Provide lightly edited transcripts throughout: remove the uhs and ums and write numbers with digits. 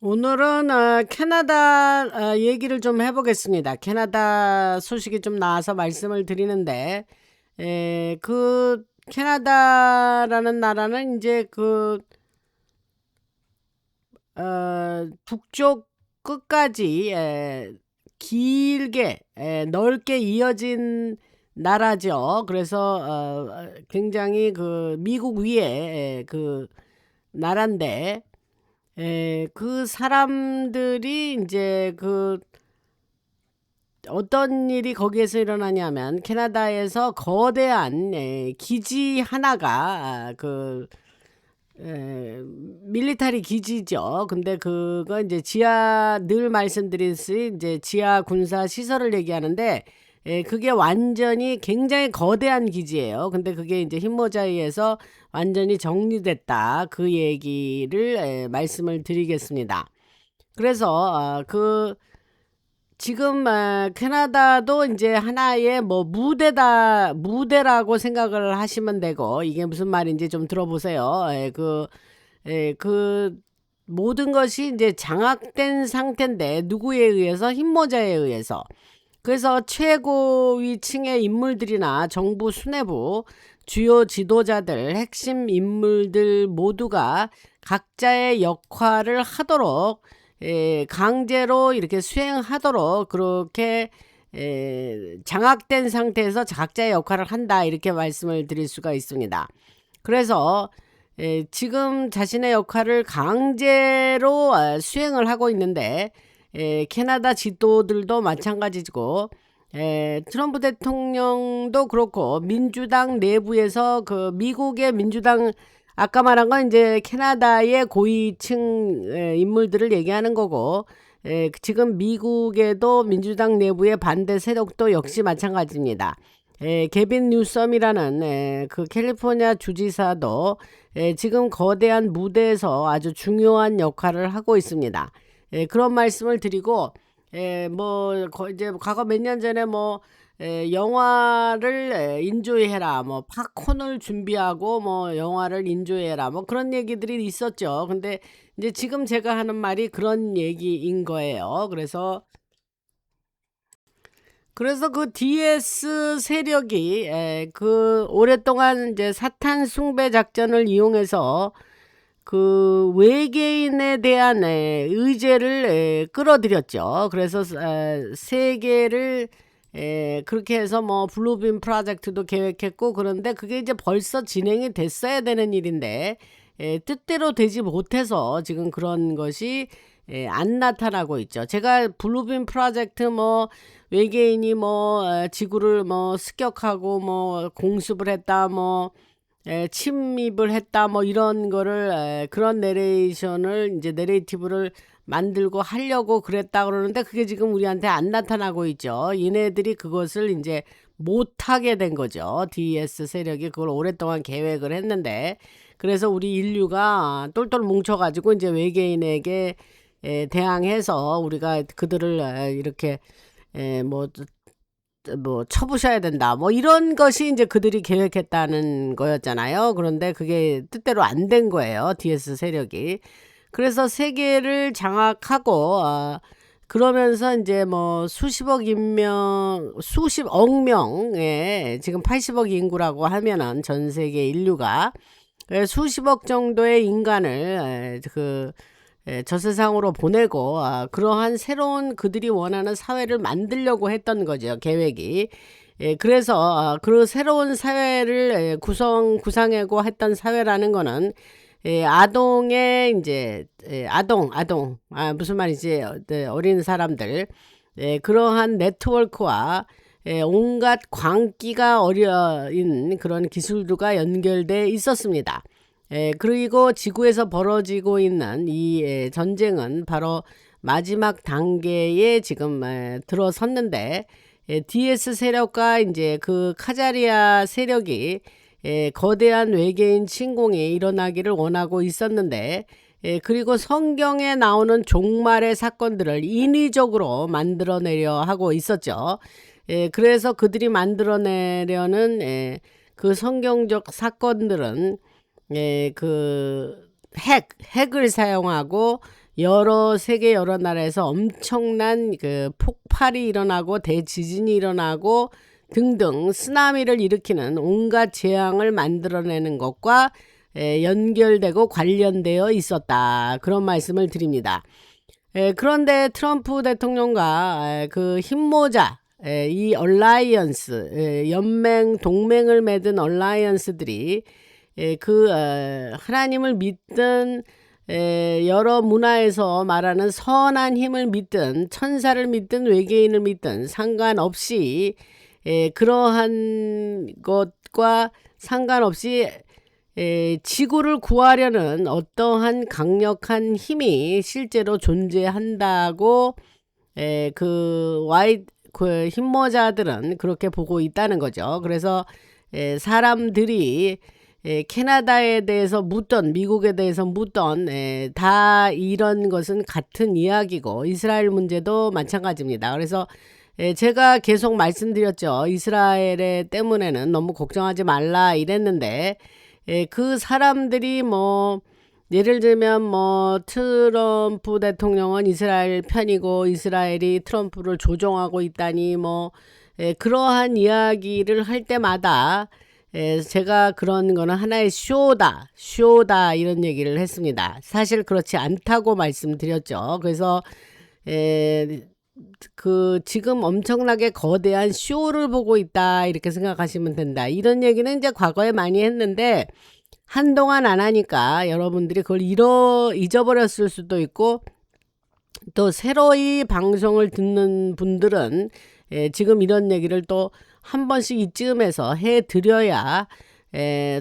오늘은 캐나다 얘기를 좀 해보겠습니다. 캐나다 소식이 좀 나와서 말씀을 드리는데, 그 캐나다라는 나라는 이제 그 북쪽 끝까지 길게 넓게 이어진 나라죠. 그래서 굉장히 그 미국 위에 그 나라인데, 그 사람들이 이제 그 어떤 일이 거기에서 일어나냐면 캐나다에서 거대한 기지 하나가 밀리터리 기지죠. 근데 그거 이제 지하 늘 말씀드렸듯이 이제 지하 군사 시설을 얘기하는데 그게 완전히 굉장히 거대한 기지예요. 근데 그게 이제 흰모자이에서 완전히 정리됐다. 그 얘기를 말씀을 드리겠습니다. 그래서 지금 캐나다도 이제 하나의 뭐 무대라고 생각을 하시면 되고, 이게 무슨 말인지 좀 들어보세요. 그 모든 것이 이제 장악된 상태인데 누구에 의해서? 흰모자에 의해서. 그래서 최고위층의 인물들이나 정부 수뇌부, 주요 지도자들, 핵심 인물들 모두가 각자의 역할을 하도록 강제로 이렇게 수행하도록 그렇게 장악된 상태에서 각자의 역할을 한다, 이렇게 말씀을 드릴 수가 있습니다. 그래서 지금 자신의 역할을 강제로 수행을 하고 있는데 캐나다 지도들도 마찬가지고 트럼프 대통령도 그렇고 민주당 내부에서 그 미국의 민주당, 아까 말한 건 이제 캐나다의 고위층 인물들을 얘기하는 거고, 지금 미국에도 민주당 내부의 반대 세력도 역시 마찬가지입니다. 게빈 뉴섬이라는 그 캘리포니아 주지사도 지금 거대한 무대에서 아주 중요한 역할을 하고 있습니다. 그런 말씀을 드리고, 뭐 이제 과거 몇 년 전에 뭐 영화를 인조해라, 뭐 팝콘을 준비하고 뭐 영화를 인조해라, 뭐 그런 얘기들이 있었죠. 근데 이제 지금 제가 하는 말이 그런 얘기인 거예요. 그래서 그 DS 세력이 그 오랫동안 이제 사탄 숭배 작전을 이용해서 그 외계인에 대한 의제를 끌어들였죠. 그래서 세계를 그렇게 해서 뭐 블루빔 프로젝트도 계획했고, 그런데 그게 이제 벌써 진행이 됐어야 되는 일인데 뜻대로 되지 못해서 지금 그런 것이 안 나타나고 있죠. 제가 블루빔 프로젝트 뭐 외계인이 뭐 지구를 뭐 습격하고 뭐 공습을 했다, 뭐 침입을 했다, 뭐 이런 거를 그런 내레이션을 이제 내레이티브를 만들고 하려고 그랬다 그러는데 그게 지금 우리한테 안 나타나고 있죠. 얘네들이 그것을 이제 못하게 된 거죠. DS 세력이 그걸 오랫동안 계획을 했는데, 그래서 우리 인류가 똘똘 뭉쳐가지고 이제 외계인에게 대항해서 우리가 그들을 이렇게 뭐 쳐부셔야 된다, 뭐 이런 것이 이제 그들이 계획했다는 거였잖아요. 그런데 그게 뜻대로 안 된 거예요, DS 세력이. 그래서 세계를 장악하고 그러면서 이제 뭐 수십억 명의, 지금 80억 인구라고 하면은 전 세계 인류가 수십억 정도의 인간을 저 세상으로 보내고 그러한 새로운 그들이 원하는 사회를 만들려고 했던 거죠, 계획이. 그래서 그 새로운 사회를 구상하고 했던 사회라는 거는 아동의 이제 무슨 말이지, 어린 사람들, 그러한 네트워크와 온갖 광기가 어려인 그런 기술들과 연결돼 있었습니다. 그리고 지구에서 벌어지고 있는 이 전쟁은 바로 마지막 단계에 지금 들어섰는데, DS 세력과 이제 그 카자리아 세력이 거대한 외계인 침공이 일어나기를 원하고 있었는데, 그리고 성경에 나오는 종말의 사건들을 인위적으로 만들어내려 하고 있었죠. 그래서 그들이 만들어내려는 그 성경적 사건들은 그 핵을 사용하고 세계 여러 나라에서 엄청난 그 폭발이 일어나고 대지진이 일어나고 등등 쓰나미를 일으키는 온갖 재앙을 만들어내는 것과 연결되고 관련되어 있었다. 그런 말씀을 드립니다. 그런데 트럼프 대통령과 그 힘모자 이 얼라이언스 연맹 동맹을 맺은 얼라이언스들이 그 하나님을 믿든 여러 문화에서 말하는 선한 힘을 믿든 천사를 믿든 외계인을 믿든 상관없이 그러한 것과 상관없이 지구를 구하려는 어떠한 강력한 힘이 실제로 존재한다고 그 힘모자들은 그렇게 보고 있다는 거죠. 그래서 사람들이 캐나다에 대해서 묻던 미국에 대해서 묻던 다 이런 것은 같은 이야기고 이스라엘 문제도 마찬가지입니다. 그래서 제가 계속 말씀드렸죠. 이스라엘에 때문에는 너무 걱정하지 말라 이랬는데 그 사람들이 뭐 예를 들면 뭐 트럼프 대통령은 이스라엘 편이고 이스라엘이 트럼프를 조종하고 있다니 뭐 그러한 이야기를 할 때마다 제가 그런 거는 하나의 쇼다 이런 얘기를 했습니다. 사실 그렇지 않다고 말씀드렸죠. 그래서 그 지금 엄청나게 거대한 쇼를 보고 있다 이렇게 생각하시면 된다. 이런 얘기는 이제 과거에 많이 했는데 한동안 안 하니까 여러분들이 그걸 잊어버렸을 수도 있고 또 새로이 방송을 듣는 분들은 지금 이런 얘기를 또 한 번씩 이쯤에서 해드려야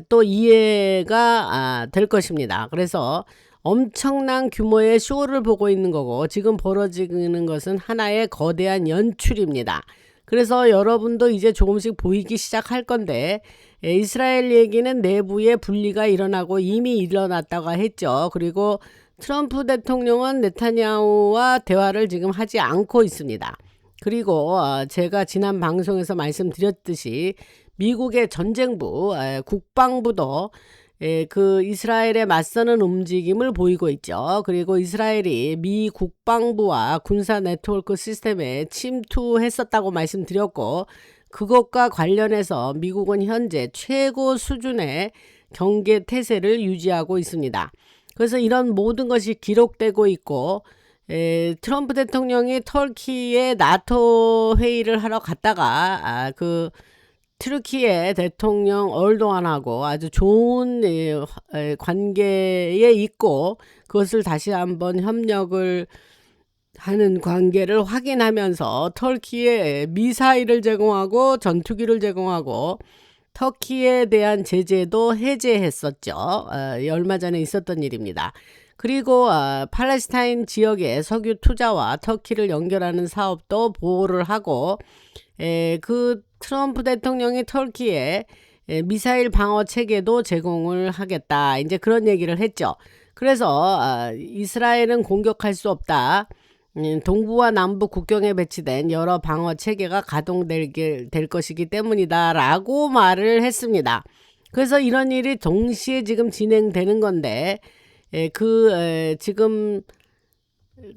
또 이해가 될 것입니다. 그래서 엄청난 규모의 쇼를 보고 있는 거고 지금 벌어지는 것은 하나의 거대한 연출입니다. 그래서 여러분도 이제 조금씩 보이기 시작할 건데 이스라엘 얘기는 내부에 분리가 일어나고 이미 일어났다고 했죠. 그리고 트럼프 대통령은 네타냐후와 대화를 지금 하지 않고 있습니다. 그리고 제가 지난 방송에서 말씀드렸듯이 미국의 전쟁부, 국방부도 그 이스라엘에 맞서는 움직임을 보이고 있죠. 그리고 이스라엘이 미 국방부와 군사 네트워크 시스템에 침투했었다고 말씀드렸고 그것과 관련해서 미국은 현재 최고 수준의 경계 태세를 유지하고 있습니다. 그래서 이런 모든 것이 기록되고 있고 트럼프 대통령이 터키에 나토 회의를 하러 갔다가 그 트르키의 대통령 얼도안하고 아주 좋은 관계에 있고 그것을 다시 한번 협력을 하는 관계를 확인하면서 터키에 미사일을 제공하고 전투기를 제공하고 터키에 대한 제재도 해제했었죠. 얼마 전에 있었던 일입니다. 그리고 팔레스타인 지역의 석유 투자와 터키를 연결하는 사업도 보호를 하고 그 트럼프 대통령이 터키에 미사일 방어 체계도 제공을 하겠다. 이제 그런 얘기를 했죠. 그래서 이스라엘은 공격할 수 없다. 동부와 남부 국경에 배치된 여러 방어 체계가 가동될 것이기 때문이다. 라고 말을 했습니다. 그래서 이런 일이 동시에 지금 진행되는 건데 지금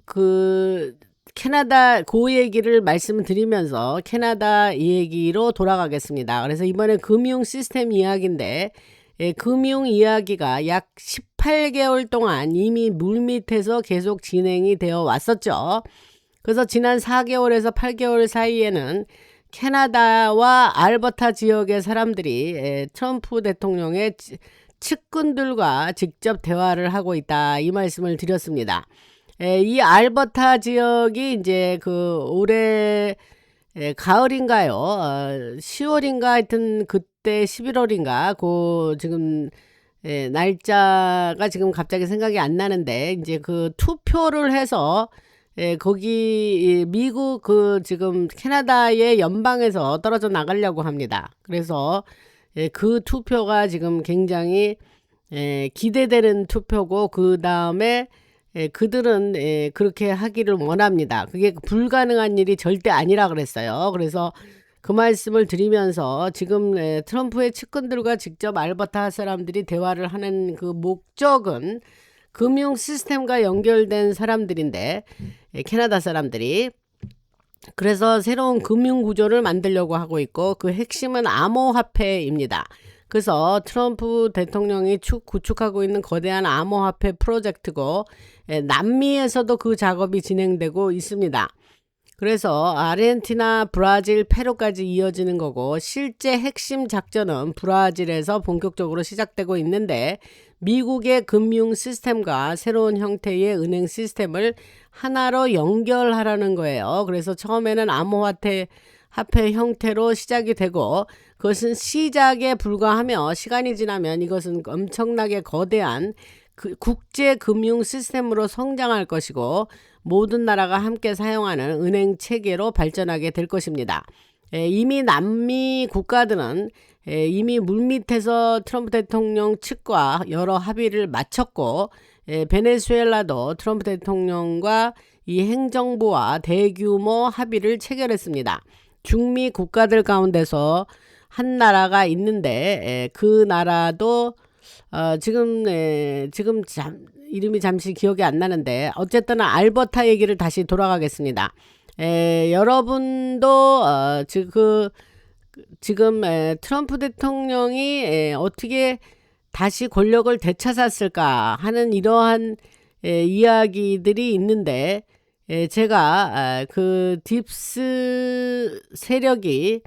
그 캐나다 그 얘기를 말씀드리면서 캐나다 얘기로 돌아가겠습니다. 그래서 이번에 금융 시스템 이야기인데 금융 이야기가 약 18개월 동안 이미 물밑에서 계속 진행이 되어 왔었죠. 그래서 지난 4개월에서 8개월 사이에는 캐나다와 알버타 지역의 사람들이 트럼프 대통령의 측근들과 직접 대화를 하고 있다. 이 말씀을 드렸습니다. 이 알버타 지역이 이제 그 올해 가을인가요? 10월인가 하여튼 그때 11월인가 그 지금 날짜가 지금 갑자기 생각이 안 나는데 이제 그 투표를 해서 거기 미국 그 지금 캐나다의 연방에서 떨어져 나가려고 합니다. 그래서 그 투표가 지금 굉장히 기대되는 투표고 그 다음에 그들은 그렇게 하기를 원합니다. 그게 불가능한 일이 절대 아니라 그랬어요. 그래서 그 말씀을 드리면서 지금 트럼프의 측근들과 직접 알버타 사람들이 대화를 하는 그 목적은 금융 시스템과 연결된 사람들인데 캐나다 사람들이 그래서 새로운 금융 구조를 만들려고 하고 있고 그 핵심은 암호화폐입니다. 그래서 트럼프 대통령이 구축하고 있는 거대한 암호화폐 프로젝트고 남미에서도 그 작업이 진행되고 있습니다. 그래서 아르헨티나, 브라질, 페루까지 이어지는 거고 실제 핵심 작전은 브라질에서 본격적으로 시작되고 있는데 미국의 금융 시스템과 새로운 형태의 은행 시스템을 하나로 연결하라는 거예요. 그래서 처음에는 암호화폐 형태로 시작이 되고 그것은 시작에 불과하며 시간이 지나면 이것은 엄청나게 거대한 국제 금융 시스템으로 성장할 것이고 모든 나라가 함께 사용하는 은행 체계로 발전하게 될 것입니다. 이미 남미 국가들은 이미 물밑에서 트럼프 대통령 측과 여러 합의를 마쳤고 베네수엘라도 트럼프 대통령과 이 행정부와 대규모 합의를 체결했습니다. 중미 국가들 가운데서 한 나라가 있는데 그 나라도 지금 이름이 잠시 기억이 안 나는데 어쨌든 알버타 얘기를 다시 돌아가겠습니다. 여러분도 지금 트럼프 대통령이 어떻게 다시 권력을 되찾았을까 하는 이러한 이야기들이 있는데 제가 그 딥스 세력이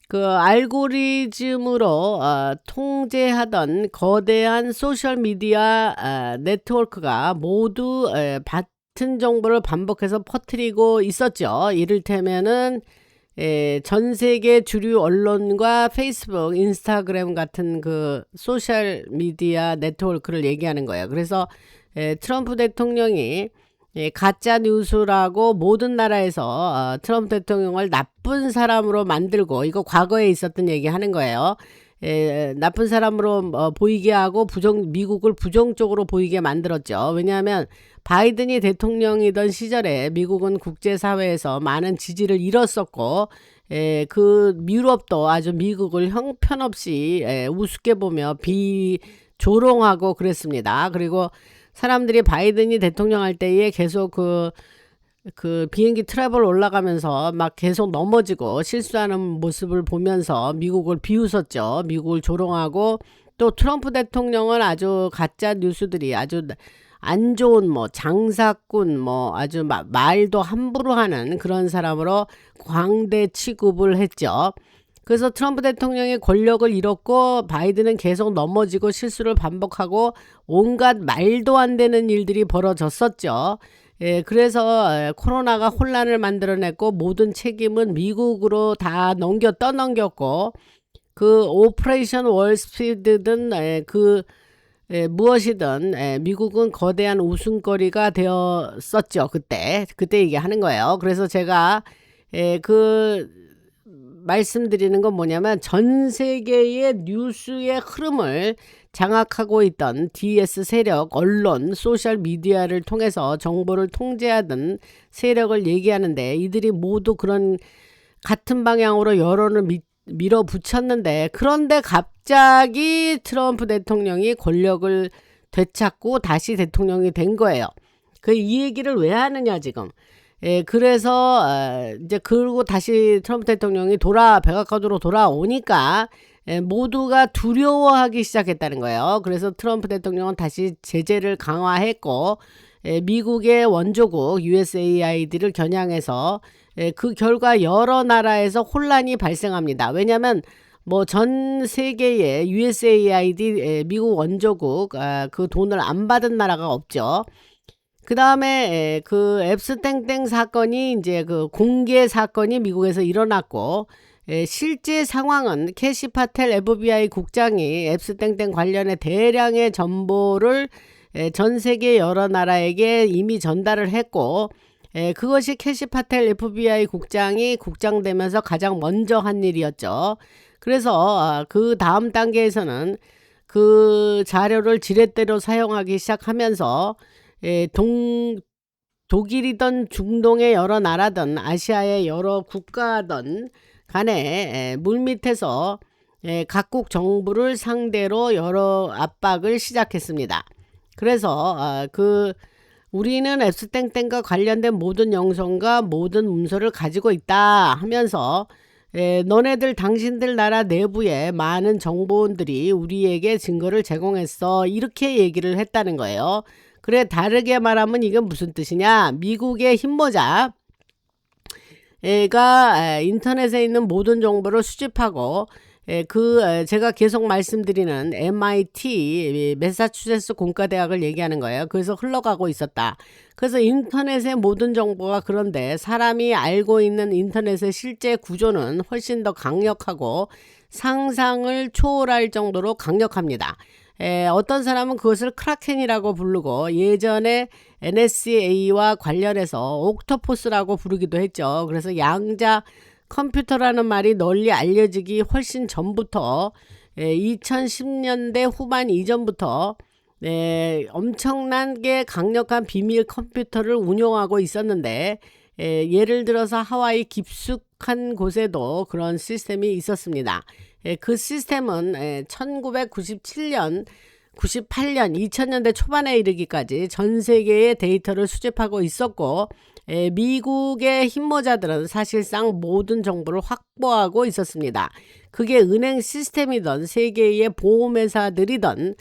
그 알고리즘으로 통제하던 거대한 소셜미디어 네트워크가 모두 같은 정보를 반복해서 퍼뜨리고 있었죠. 이를테면은 전 세계 주류 언론과 페이스북, 인스타그램 같은 그 소셜미디어 네트워크를 얘기하는 거예요. 그래서 트럼프 대통령이 가짜 뉴스라고 모든 나라에서 트럼프 대통령을 나쁜 사람으로 만들고 이거 과거에 있었던 얘기 하는 거예요. 나쁜 사람으로 보이게 하고 미국을 부정적으로 보이게 만들었죠. 왜냐하면 바이든이 대통령이던 시절에 미국은 국제사회에서 많은 지지를 잃었었고 그 유럽도 아주 미국을 형편없이 우습게 보며 비조롱하고 그랬습니다. 그리고 사람들이 바이든이 대통령 할 때에 계속 그 비행기 트래블 올라가면서 막 계속 넘어지고 실수하는 모습을 보면서 미국을 비웃었죠. 미국을 조롱하고 또 트럼프 대통령은 아주 가짜 뉴스들이 아주 안 좋은 장사꾼 아주 말도 함부로 하는 그런 사람으로 광대 취급을 했죠. 그래서 트럼프 대통령이 권력을 잃었고 바이든은 계속 넘어지고 실수를 반복하고 온갖 말도 안 되는 일들이 벌어졌었죠. 그래서 코로나가 혼란을 만들어냈고 모든 책임은 미국으로 다 떠넘겼고 그 오퍼레이션 월스트리트든 무엇이든 미국은 거대한 웃음거리가 되었었죠. 그때 얘기하는 거예요. 그래서 제가 말씀드리는 건 뭐냐면 전 세계의 뉴스의 흐름을 장악하고 있던 DS 세력, 언론, 소셜미디어를 통해서 정보를 통제하던 세력을 얘기하는데 이들이 모두 그런 같은 방향으로 여론을 밀어붙였는데 그런데 갑자기 트럼프 대통령이 권력을 되찾고 다시 대통령이 된 거예요. 이 얘기를 왜 하느냐 지금. 그래서 이제 그리고 다시 트럼프 대통령이 백악관으로 돌아오니까 모두가 두려워하기 시작했다는 거예요. 그래서 트럼프 대통령은 다시 제재를 강화했고 미국의 원조국 USAID를 겨냥해서 그 결과 여러 나라에서 혼란이 발생합니다. 왜냐하면 전 세계에 USAID 미국 원조국 그 돈을 안 받은 나라가 없죠. 그 다음에 그 앱스땡땡 사건이 이제 그 공개 사건이 미국에서 일어났고 실제 상황은 캐시 파텔 FBI 국장이 앱스땡땡 관련해 대량의 정보를 전 세계 여러 나라에게 이미 전달을 했고 그것이 캐시 파텔 FBI 국장이 국장되면서 가장 먼저 한 일이었죠. 그래서 그 다음 단계에서는 그 자료를 지렛대로 사용하기 시작하면서 독일이든 중동의 여러 나라든 아시아의 여러 국가든 간에 물밑에서 각국 정부를 상대로 여러 압박을 시작했습니다. 그래서 우리는 앱스땡땡과 관련된 모든 영상과 모든 문서를 가지고 있다 하면서 너네들 당신들 나라 내부에 많은 정보원들이 우리에게 증거를 제공했어, 이렇게 얘기를 했다는 거예요. 그래, 다르게 말하면 이건 무슨 뜻이냐, 미국의 흰모자 가 인터넷에 있는 모든 정보를 수집하고 제가 계속 말씀드리는 MIT 매사추세츠 공과대학을 얘기하는 거예요. 그래서 흘러가고 있었다. 그래서 인터넷의 모든 정보가, 그런데 사람이 알고 있는 인터넷의 실제 구조는 훨씬 더 강력하고 상상을 초월할 정도로 강력합니다. 어떤 사람은 그것을 크라켄이라고 부르고, 예전에 NSA와 관련해서 옥토퍼스라고 부르기도 했죠. 그래서 양자 컴퓨터라는 말이 널리 알려지기 훨씬 전부터 2010년대 후반 이전부터 엄청나게 강력한 비밀 컴퓨터를 운용하고 있었는데, 예를 들어서 하와이 깊숙한 곳에도 그런 시스템이 있었습니다. 그 시스템은 1997년 98년 2000년대 초반에 이르기까지 전 세계의 데이터를 수집하고 있었고, 미국의 흰모자들은 사실상 모든 정보를 확보하고 있었습니다. 그게 은행 시스템이든 세계의 보험회사들이든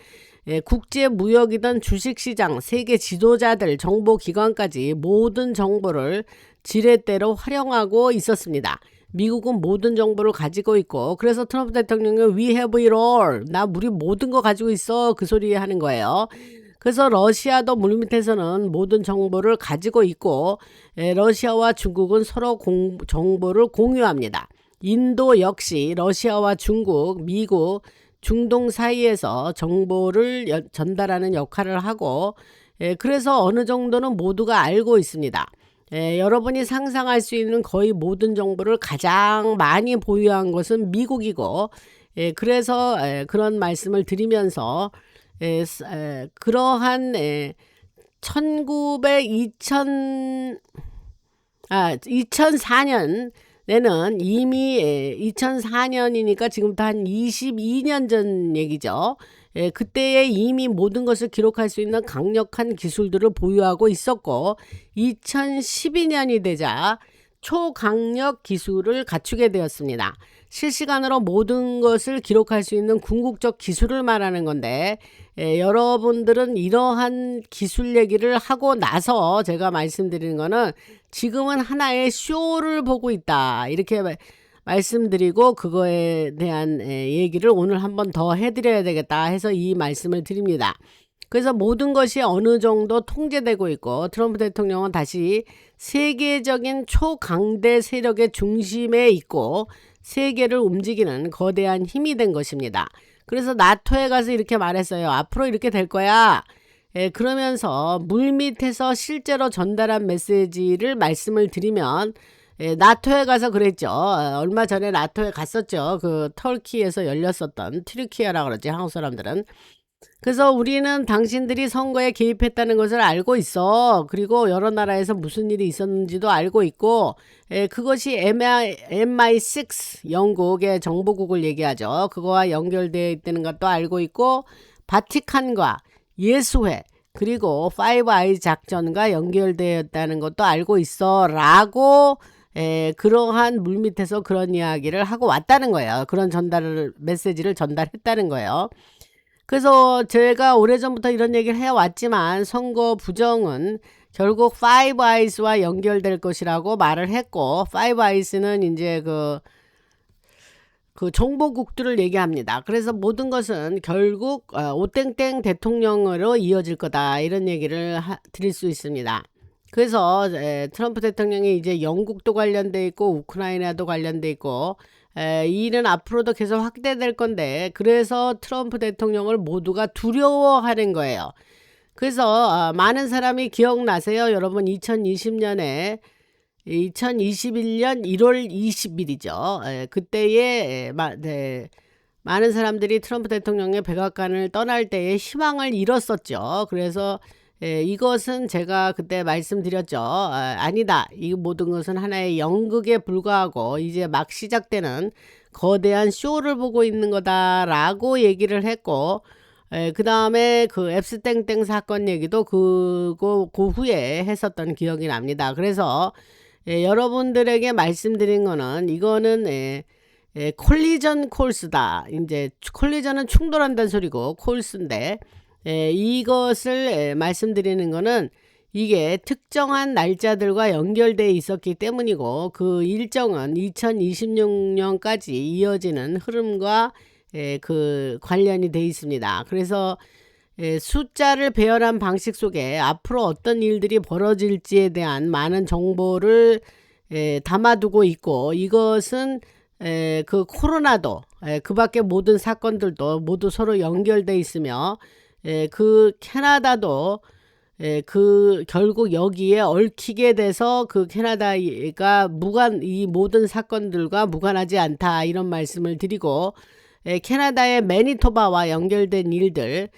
국제무역이든 주식시장, 세계 지도자들, 정보기관까지 모든 정보를 지렛대로 활용하고 있었습니다. 미국은 모든 정보를 가지고 있고, 그래서 트럼프 대통령이 We have it all, 우리 모든 거 가지고 있어, 그 소리 하는 거예요. 그래서 러시아도 물밑에서는 모든 정보를 가지고 있고, 러시아와 중국은 서로 정보를 공유합니다. 인도 역시 러시아와 중국, 미국, 중동 사이에서 정보를 전달하는 역할을 하고, 그래서 어느 정도는 모두가 알고 있습니다. 여러분이 상상할 수 있는 거의 모든 정보를 가장 많이 보유한 것은 미국이고, 그래서 그런 말씀을 드리면서 그러한 2004년에는 이미 2004년이니까 지금부터 한 22년 전 얘기죠. 그때에 이미 모든 것을 기록할 수 있는 강력한 기술들을 보유하고 있었고, 2012년이 되자 초강력 기술을 갖추게 되었습니다. 실시간으로 모든 것을 기록할 수 있는 궁극적 기술을 말하는 건데, 여러분들은 이러한 기술 얘기를 하고 나서 제가 말씀드리는 거는 지금은 하나의 쇼를 보고 있다, 이렇게 말씀드리고, 그거에 대한 얘기를 오늘 한번 더 해드려야 되겠다 해서 이 말씀을 드립니다. 그래서 모든 것이 어느 정도 통제되고 있고, 트럼프 대통령은 다시 세계적인 초강대 세력의 중심에 있고 세계를 움직이는 거대한 힘이 된 것입니다. 그래서 나토에 가서 이렇게 말했어요. 앞으로 이렇게 될 거야. 그러면서 물밑에서 실제로 전달한 메시지를 말씀을 드리면, 나토에 가서 그랬죠. 얼마 전에 나토에 갔었죠. 그 터키에서 열렸었던, 튀르키예라고 그러지, 한국 사람들은. 그래서 우리는 당신들이 선거에 개입했다는 것을 알고 있어. 그리고 여러 나라에서 무슨 일이 있었는지도 알고 있고, 그것이 MI6 영국의 정보국을 얘기하죠. 그거와 연결되어 있다는 것도 알고 있고, 바티칸과 예수회, 그리고 파이브 아이즈 작전과 연결되어 있다는 것도 알고 있어 라고 그러한 물밑에서 그런 이야기를 하고 왔다는 거예요. 그런 메시지를 전달했다는 거예요. 그래서 제가 오래전부터 이런 얘기를 해왔지만, 선거 부정은 결국 파이브 아이즈와 연결될 것이라고 말을 했고, 파이브 아이즈는 이제 그 정보국들을 얘기합니다. 그래서 모든 것은 결국 오땡땡 대통령으로 이어질 거다, 이런 얘기를 드릴 수 있습니다. 그래서 트럼프 대통령이 이제 영국도 관련돼 있고 우크라이나도 관련돼 있고, 이 일은 앞으로도 계속 확대될 건데, 그래서 트럼프 대통령을 모두가 두려워하는 거예요. 그래서 많은 사람이 기억나세요? 여러분, 2021년 1월 20일이죠. 그때에 많은 사람들이 트럼프 대통령의 백악관을 떠날 때에 희망을 잃었었죠. 그래서 이것은 제가 그때 말씀드렸죠. 아니다. 이 모든 것은 하나의 연극에 불과하고 이제 막 시작되는 거대한 쇼를 보고 있는 거다라고 얘기를 했고, 그 다음에 그 앱스땡땡 사건 얘기도 그 후에 했었던 기억이 납니다. 그래서 여러분들에게 말씀드린 거는 이거는 콜리전 콜스다. 이제 콜리전은 충돌한다는 소리고 콜스인데 이것을 말씀드리는 거는 이게 특정한 날짜들과 연결되어 있었기 때문이고 그 일정은 2026년까지 이어지는 흐름과 그 관련이 되어 있습니다. 그래서 숫자를 배열한 방식 속에 앞으로 어떤 일들이 벌어질지에 대한 많은 정보를 담아두고 있고 이것은 그 코로나도 그 밖에 모든 사건들도 모두 서로 연결돼 있으며 그 캐나다도 그 결국 여기에 얽히게 돼서 그 캐나다가 이 모든 사건들과 무관하지 않다 이런 말씀을 드리고 캐나다의 매니토바와 연결된 일들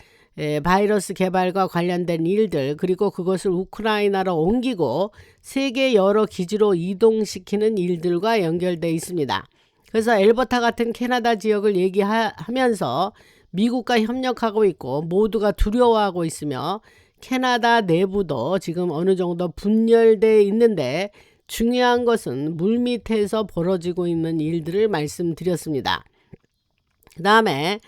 바이러스 개발과 관련된 일들 그리고 그것을 우크라이나로 옮기고 세계 여러 기지로 이동시키는 일들과 연결되어 있습니다. 그래서 엘버타 같은 캐나다 지역을 얘기하면서 미국과 협력하고 있고 모두가 두려워하고 있으며 캐나다 내부도 지금 어느 정도 분열되어 있는데 중요한 것은 물밑에서 벌어지고 있는 일들을 말씀드렸습니다. 그 다음에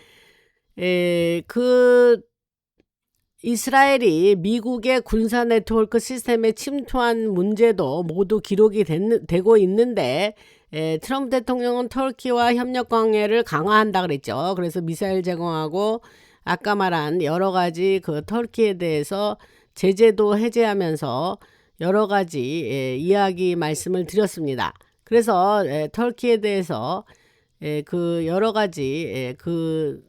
그 이스라엘이 미국의 군사 네트워크 시스템에 침투한 문제도 모두 기록이 되고 있는데 트럼프 대통령은 터키와 협력 관계를 강화한다 그랬죠. 그래서 미사일 제공하고 아까 말한 여러 가지 그 터키에 대해서 제재도 해제하면서 여러 가지 이야기 말씀을 드렸습니다. 그래서 터키에 대해서 그 여러 가지 그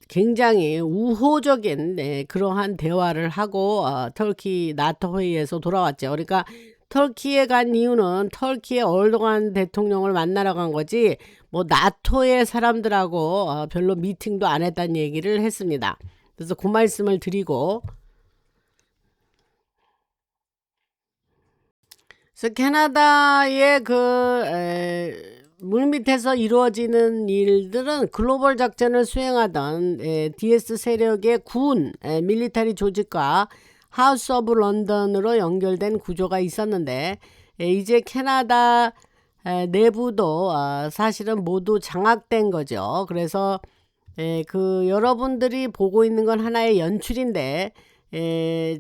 굉장히 우호적인 그러한 대화를 하고 터키 나토 회의에서 돌아왔죠. 그러니까 터키에 간 이유는 터키의 얼도간 대통령을 만나러 간 거지 뭐 나토의 사람들하고 별로 미팅도 안 했다는 얘기를 했습니다. 그래서 그 말씀을 드리고 그래서 캐나다의 그 물밑에서 이루어지는 일들은 글로벌 작전을 수행하던 DS 세력의 군 밀리터리 조직과 하우스 오브 런던으로 연결된 구조가 있었는데 이제 캐나다 내부도 사실은 모두 장악된 거죠. 그래서 그 여러분들이 보고 있는 건 하나의 연출인데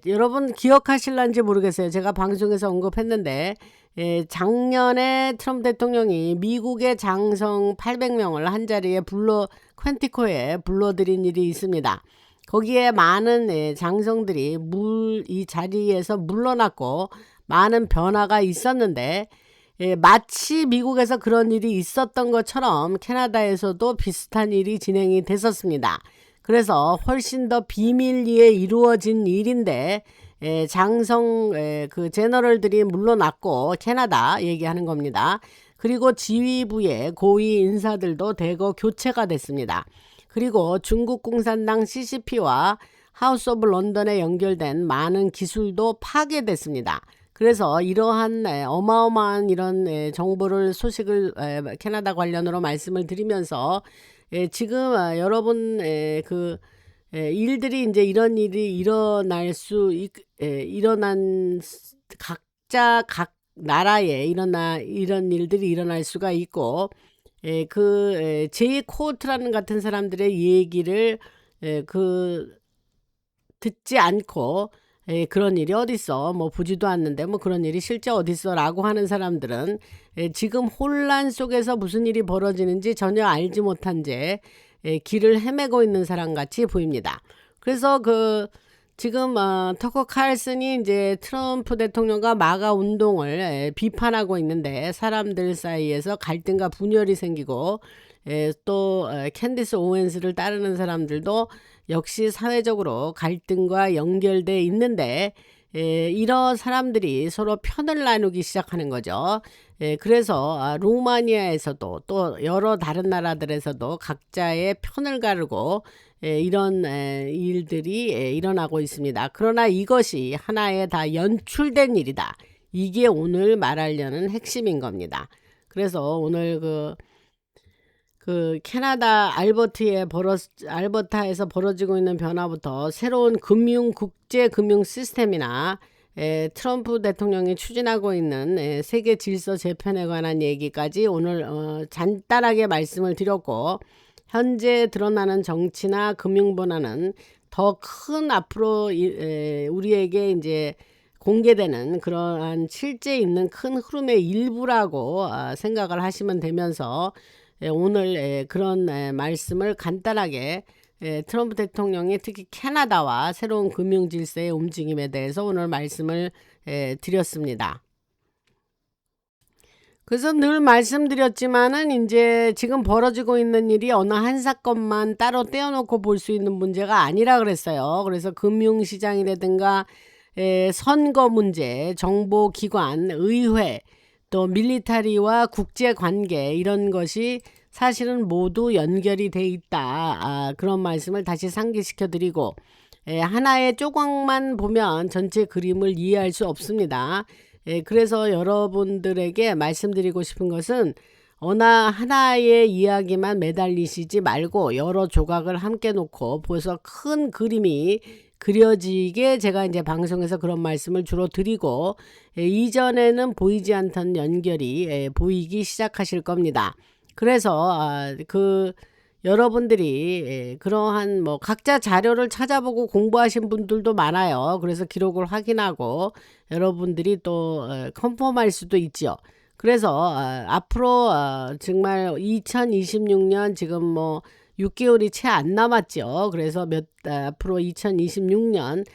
여러분 기억하실런지 모르겠어요. 제가 방송에서 언급했는데 작년에 트럼프 대통령이 미국의 장성 800명을 한자리에 퀸티코에 불러들인 일이 있습니다. 거기에 많은 장성들이 이 자리에서 물러났고 많은 변화가 있었는데 마치 미국에서 그런 일이 있었던 것처럼 캐나다에서도 비슷한 일이 진행이 됐었습니다. 그래서 훨씬 더 비밀리에 이루어진 일인데 장성 그 제너럴들이 물러났고 캐나다 얘기하는 겁니다. 그리고 지휘부의 고위 인사들도 대거 교체가 됐습니다. 그리고 중국 공산당 CCP와 하우스 오브 런던에 연결된 많은 기술도 파괴됐습니다. 그래서 이러한 어마어마한 이런 소식을 캐나다 관련으로 말씀을 드리면서 지금 여러분 그 일들이 이제 이런 일이 일어난 각자 각 나라에 이런 일들이 일어날 수가 있고 그 제이 코트라는 같은 사람들의 얘기를 그 듣지 않고 그런 일이 어딨어 뭐 보지도 않는데 뭐 그런 일이 실제 어딨어 라고 하는 사람들은 지금 혼란 속에서 무슨 일이 벌어지는지 전혀 알지 못한 채 길을 헤매고 있는 사람 같이 보입니다. 그래서 그 지금 터커 칼슨이 이제 트럼프 대통령과 마가 운동을 비판하고 있는데 사람들 사이에서 갈등과 분열이 생기고 또 캔디스 오웬스를 따르는 사람들도 역시 사회적으로 갈등과 연결돼 있는데 이런 사람들이 서로 편을 나누기 시작하는 거죠. 그래서 루마니아에서도 또 여러 다른 나라들에서도 각자의 편을 가르고 이런 일들이 일어나고 있습니다. 그러나 이것이 하나의 다 연출된 일이다. 이게 오늘 말하려는 핵심인 겁니다. 그래서 오늘 그 그 캐나다 알버타에서 벌어지고 있는 변화부터 새로운 국제 금융 시스템이나 트럼프 대통령이 추진하고 있는 세계 질서 재편에 관한 얘기까지 오늘 간단하게 말씀을 드렸고, 현재 드러나는 정치나 금융 변화는 더 큰 앞으로 우리에게 이제 공개되는 그러한 실제 있는 큰 흐름의 일부라고 생각을 하시면 되면서, 오늘 그런 말씀을 간단하게 트럼프 대통령이 특히 캐나다와 새로운 금융 질서의 움직임에 대해서 오늘 말씀을 드렸습니다. 그래서 늘 말씀드렸지만은 이제 지금 벌어지고 있는 일이 어느 한 사건만 따로 떼어놓고 볼 수 있는 문제가 아니라 그랬어요. 그래서 금융시장이라든가 선거 문제, 정보기관, 의회, 또 밀리터리와 국제관계, 이런 것이 사실은 모두 연결이 돼 있다. 그런 말씀을 다시 상기시켜 드리고, 하나의 조각만 보면 전체 그림을 이해할 수 없습니다. 그래서 여러분들에게 말씀드리고 싶은 것은 어느 하나의 이야기만 매달리시지 말고 여러 조각을 함께 놓고 보서 큰 그림이 그려지게 제가 이제 방송에서 그런 말씀을 주로 드리고, 이전에는 보이지 않던 연결이 보이기 시작하실 겁니다. 그래서 여러분들이 그러한 뭐 각자 자료를 찾아보고 공부하신 분들도 많아요. 그래서 기록을 확인하고 여러분들이 또 컨펌할 수도 있죠. 그래서 앞으로 정말 2026년 지금 뭐 6개월이 채 안 남았죠. 그래서 앞으로 2026년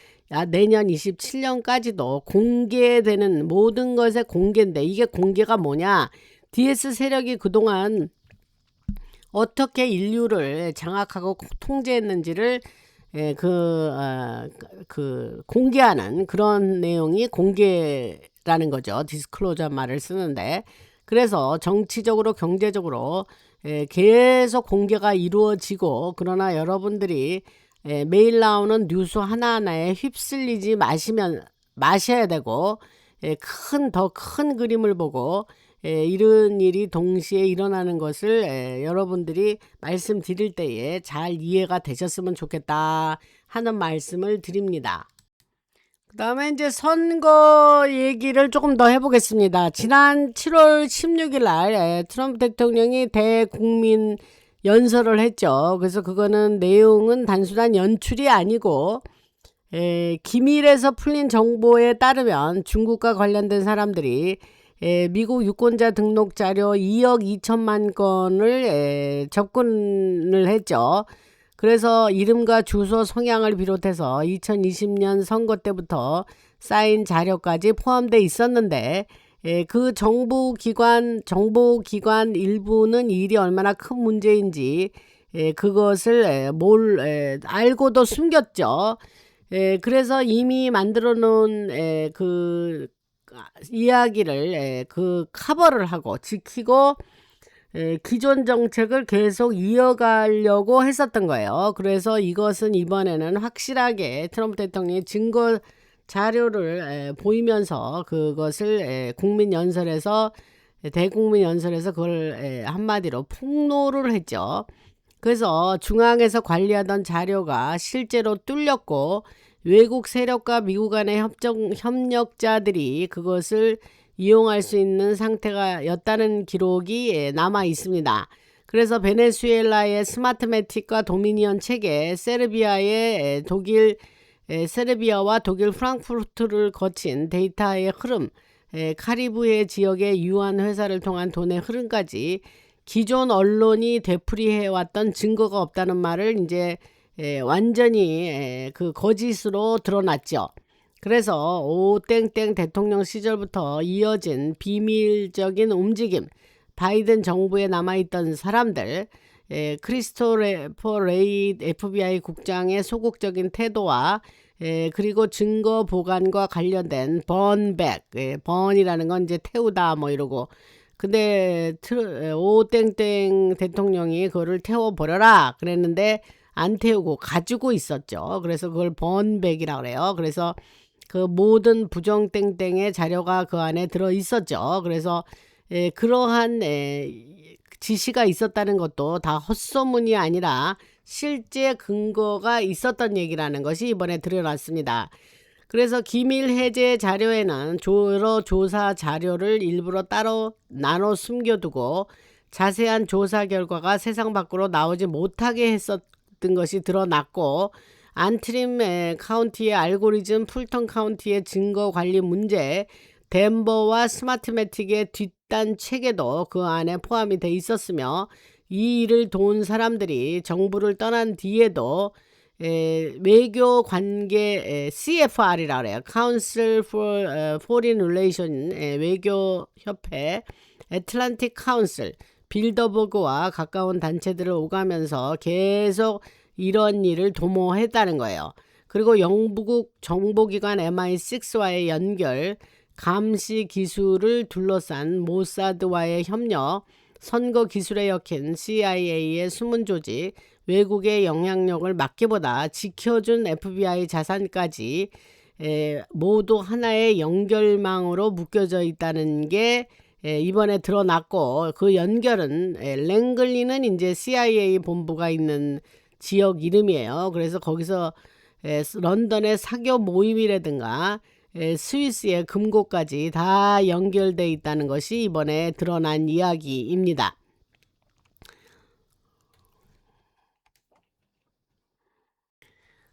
내년 27년까지도 공개되는 모든 것의 공개인데, 이게 공개가 뭐냐? DS 세력이 그동안 어떻게 인류를 장악하고 통제했는지를 공개하는 그런 내용이 공개라는 거죠. 디스클로저 말을 쓰는데, 그래서 정치적으로 경제적으로 계속 공개가 이루어지고, 그러나 여러분들이 매일 나오는 뉴스 하나하나에 휩쓸리지 마셔야 되고, 더 큰 그림을 보고 이런 일이 동시에 일어나는 것을 여러분들이 말씀드릴 때에 잘 이해가 되셨으면 좋겠다 하는 말씀을 드립니다. 그 다음에 이제 선거 얘기를 조금 더 해보겠습니다. 지난 7월 16일 날 트럼프 대통령이 대국민 연설을 했죠. 그래서 그거는 내용은 단순한 연출이 아니고, 기밀에서 풀린 정보에 따르면 중국과 관련된 사람들이 미국 유권자 등록 자료 2억 2천만 건을 접근을 했죠. 그래서 이름과 주소, 성향을 비롯해서 2020년 선거 때부터 쌓인 자료까지 포함되어 있었는데, 그 정보기관 일부는 일이 얼마나 큰 문제인지 그것을 알고도 숨겼죠. 그래서 이미 만들어 놓은 그 이야기를 커버를 하고 지키고 기존 정책을 계속 이어가려고 했었던 거예요. 그래서 이것은 이번에는 확실하게 트럼프 대통령이 증거 자료를 보이면서 그것을 대국민 연설에서 그걸 한마디로 폭로를 했죠. 그래서 중앙에서 관리하던 자료가 실제로 뚫렸고, 외국 세력과 미국 간의 협력자들이 그것을 이용할 수 있는 상태였다는 기록이 남아 있습니다. 그래서 베네수엘라의 스마트매틱과 도미니언 체계, 세르비아와 독일 프랑크푸르트를 거친 데이터의 흐름, 카리브해 지역의 유한 회사를 통한 돈의 흐름까지 기존 언론이 되풀이해왔던 증거가 없다는 말을 이제 완전히 그 거짓으로 드러났죠. 그래서 오땡땡 대통령 시절부터 이어진 비밀적인 움직임, 바이든 정부에 남아있던 사람들, 크리스토퍼 레이 FBI 국장의 소극적인 태도와 그리고 증거 보관과 관련된 번이라는 건 이제 태우다 뭐 이러고, 근데 오땡땡 대통령이 그거를 태워버려라 그랬는데 안 태우고 가지고 있었죠. 그래서 그걸 번백이라고 그래요. 그래서 그 모든 부정땡땡의 자료가 그 안에 들어 있었죠. 그래서 그러한 지시가 있었다는 것도 다 헛소문이 아니라 실제 근거가 있었던 얘기라는 것이 이번에 드러났습니다. 그래서 기밀 해제 자료에는 여러 조사 자료를 일부러 따로 나눠 숨겨두고 자세한 조사 결과가 세상 밖으로 나오지 못하게 했었던 것이 드러났고, 안트림 카운티의 알고리즘, 풀턴 카운티의 증거 관리 문제, 덴버와 스마트매틱의 뒷단 체계도 그 안에 포함이 돼 있었으며, 이 일을 도운 사람들이 정부를 떠난 뒤에도 외교 관계 CFR이라고 그래요. Council for Foreign Relation 외교 협회, 애틀란틱 카운슬, 빌더버그와 가까운 단체들을 오가면서 계속 이런 일을 도모했다는 거예요. 그리고 영국 정보기관 MI6와의 연결, 감시 기술을 둘러싼 모사드와의 협력, 선거 기술에 엮인 CIA의 숨은 조직, 외국의 영향력을 막기보다 지켜준 FBI 자산까지 모두 하나의 연결망으로 묶여져 있다는 게 이번에 드러났고, 그 연결은 랭글리는 이제 CIA 본부가 있는 지역 이름이에요. 그래서 거기서 런던의 사교 모임이라든가 스위스의 금고까지 다 연결돼 있다는 것이 이번에 드러난 이야기입니다.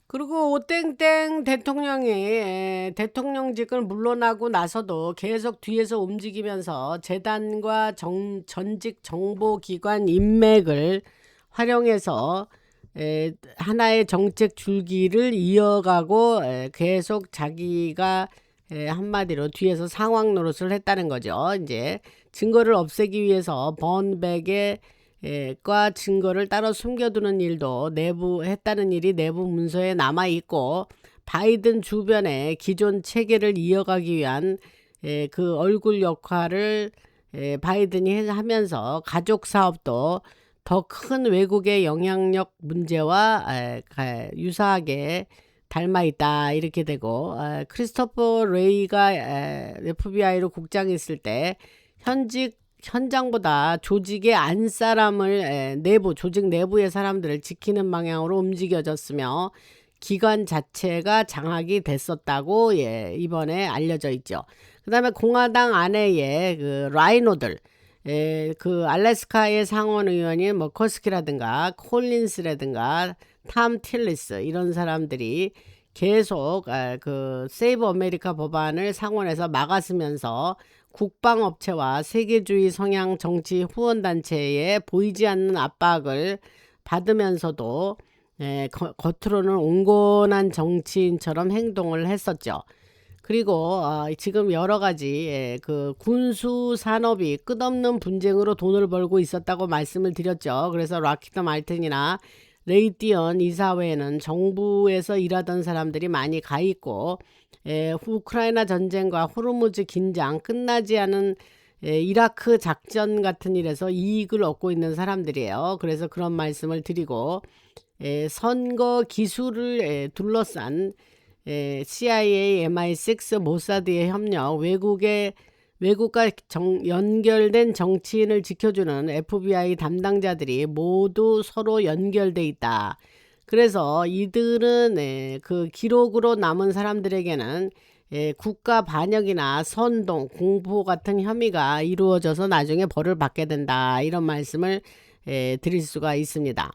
그리고 오땡땡 대통령이 대통령직을 물러나고 나서도 계속 뒤에서 움직이면서 재단과 전직 정보기관 인맥을 활용해서 하나의 정책 줄기를 이어가고 계속 자기가 한마디로 뒤에서 상황 노릇을 했다는 거죠. 이제 증거를 없애기 위해서 번백의 과 증거를 따로 숨겨두는 일도 했다는 일이 내부 문서에 남아 있고, 바이든 주변에 기존 체계를 이어가기 위한 그 얼굴 역할을 바이든이 하면서 가족 사업도 더 큰 외국의 영향력 문제와 유사하게 닮아 있다 이렇게 되고, 크리스토퍼 레이가 FBI로 국장이 있을 때 현장보다 조직의 안사람을 조직 내부의 사람들을 지키는 방향으로 움직여졌으며 기관 자체가 장악이 됐었다고 이번에 알려져 있죠. 그 다음에 공화당 안에의 그 라이노들, 그 알래스카의 상원 의원인 머커스키라든가 콜린스라든가 탐 틸리스, 이런 사람들이 계속 그 세이브 아메리카 법안을 상원에서 막았으면서 국방업체와 세계주의 성향 정치 후원단체에 보이지 않는 압박을 받으면서도 겉으로는 온건한 정치인처럼 행동을 했었죠. 그리고 지금 여러 가지 그 군수 산업이 끝없는 분쟁으로 돈을 벌고 있었다고 말씀을 드렸죠. 그래서 락히드 말틴이나 레이티언 이사회에는 정부에서 일하던 사람들이 많이 가 있고, 우크라이나 전쟁과 호르무즈 긴장, 끝나지 않은 이라크 작전 같은 일에서 이익을 얻고 있는 사람들이에요. 그래서 그런 말씀을 드리고, 선거 기술을 둘러싼 CIA, MI6, 모사드의 협력, 외국과 연결된 정치인을 지켜주는 FBI 담당자들이 모두 서로 연결돼 있다. 그래서 이들은 그 기록으로 남은 사람들에게는 국가 반역이나 선동, 공포 같은 혐의가 이루어져서 나중에 벌을 받게 된다, 이런 말씀을 드릴 수가 있습니다.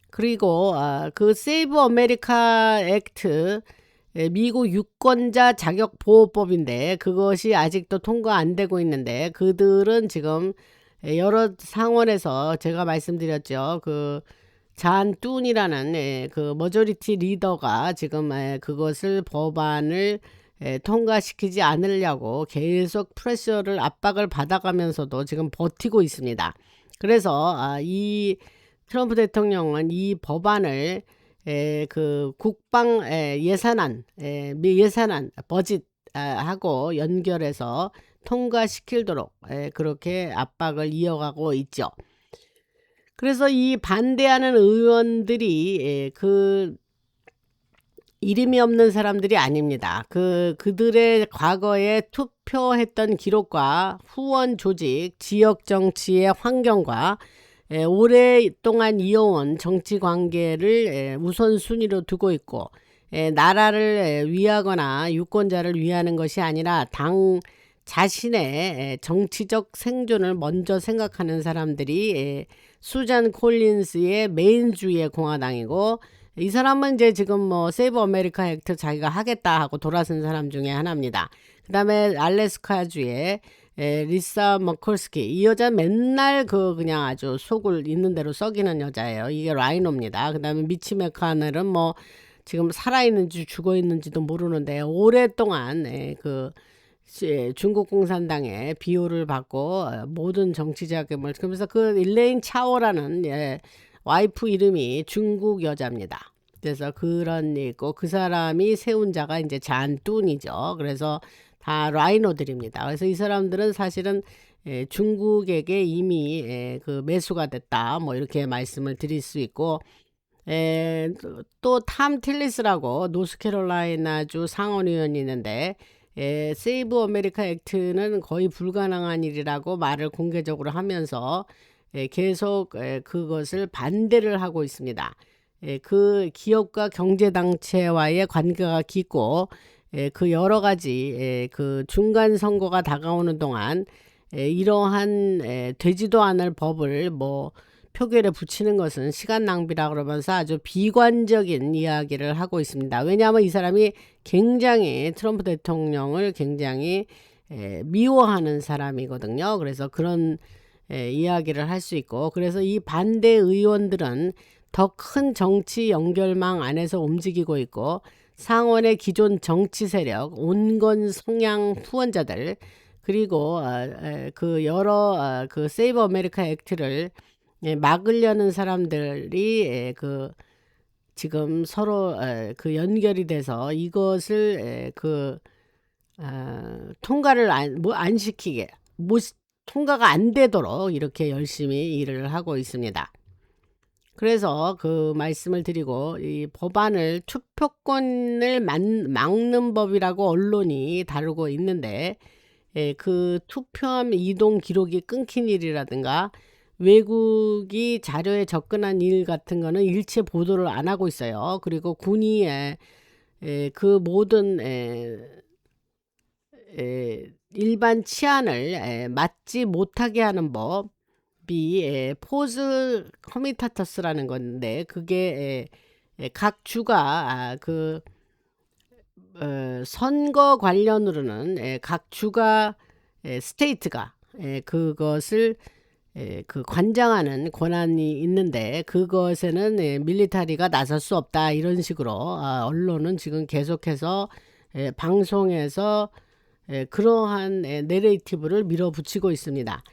그리고 그 세이브 아메리카 액트, 미국 유권자 자격보호법인데 그것이 아직도 통과 안 되고 있는데, 그들은 지금 여러 상원에서 제가 말씀드렸죠. 그 잔 뚠이라는 그 머저리티 리더가 지금 그것을 법안을 통과시키지 않으려고 계속 프레셔를 압박을 받아가면서도 지금 버티고 있습니다. 그래서 이 트럼프 대통령은 이 법안을 그 국방 예산안 버짓 하고 연결해서 통과시키도록 그렇게 압박을 이어가고 있죠. 그래서 이 반대하는 의원들이 그 이름이 없는 사람들이 아닙니다. 그들의 과거의 투표했던 기록과 후원 조직, 지역 정치의 환경과 오랫동안 이어온 정치 관계를 우선순위로 두고 있고, 나라를 위하거나 유권자를 위하는 것이 아니라 당 자신의 정치적 생존을 먼저 생각하는 사람들이 수잔 콜린스의 메인주의 공화당이고, 이 사람은 이제 지금 뭐 세이브 아메리카 액트 자기가 하겠다 하고 돌아선 사람 중에 하나입니다. 그 다음에 알래스카주의 리사 머컬스키, 이 여자 맨날 그냥 아주 속을 있는 대로 썩이는 여자예요. 이게 라이노입니다. 그 다음에 미치 메카넬은 뭐 지금 살아있는지 죽어있는지도 모르는데 오랫동안 중국 공산당의 비호를 받고 모든 정치 자금을, 그러면서 그 일레인 차오라는 와이프 이름이 중국 여자입니다. 그래서 그런 일 있고, 그 사람이 세운 자가 이제 잔뚠이죠. 그래서 다 라이노들입니다. 그래서 이 사람들은 사실은 중국에게 이미 그 매수가 됐다, 뭐 이렇게 말씀을 드릴 수 있고, 또 탐 틸리스라고 노스캐롤라이나주 상원의원이 있는데, 세이브 아메리카 액트는 거의 불가능한 일이라고 말을 공개적으로 하면서 계속 그것을 반대를 하고 있습니다. 그 기업과 경제단체와의 관계가 깊고, 그 여러 가지 그 중간 선거가 다가오는 동안 이러한 되지도 않을 법을 뭐 표결에 붙이는 것은 시간 낭비라 그러면서 아주 비관적인 이야기를 하고 있습니다. 왜냐하면 이 사람이 굉장히 트럼프 대통령을 굉장히 미워하는 사람이거든요. 그래서 그런 이야기를 할 수 있고, 그래서 이 반대 의원들은 더 큰 정치 연결망 안에서 움직이고 있고, 상원의 기존 정치 세력, 온건 성향 후원자들, 그리고 그 여러 그 세이브 아메리카 액트를 막으려는 사람들이 그 지금 서로 그 연결이 돼서 이것을 통과를 안 시키게, 통과가 안 되도록 이렇게 열심히 일을 하고 있습니다. 그래서 그 말씀을 드리고, 이 법안을 투표권을 막는 법이라고 언론이 다루고 있는데, 그 투표함 이동 기록이 끊긴 일이라든가 외국이 자료에 접근한 일 같은 거는 일체 보도를 안 하고 있어요. 그리고 군이 그 모든 일반 치안을 맞지 못하게 하는 법이 포즈 커미타터스라는 건데, 그게 각 주가 그 선거 관련으로는 각 주가 스테이트가 그것을 그 관장하는 권한이 있는데, 그것에는 밀리터리가 나설 수 없다, 이런 식으로 언론은 지금 계속해서 방송에서 그러한 내레이티브를 밀어붙이고 있습니다.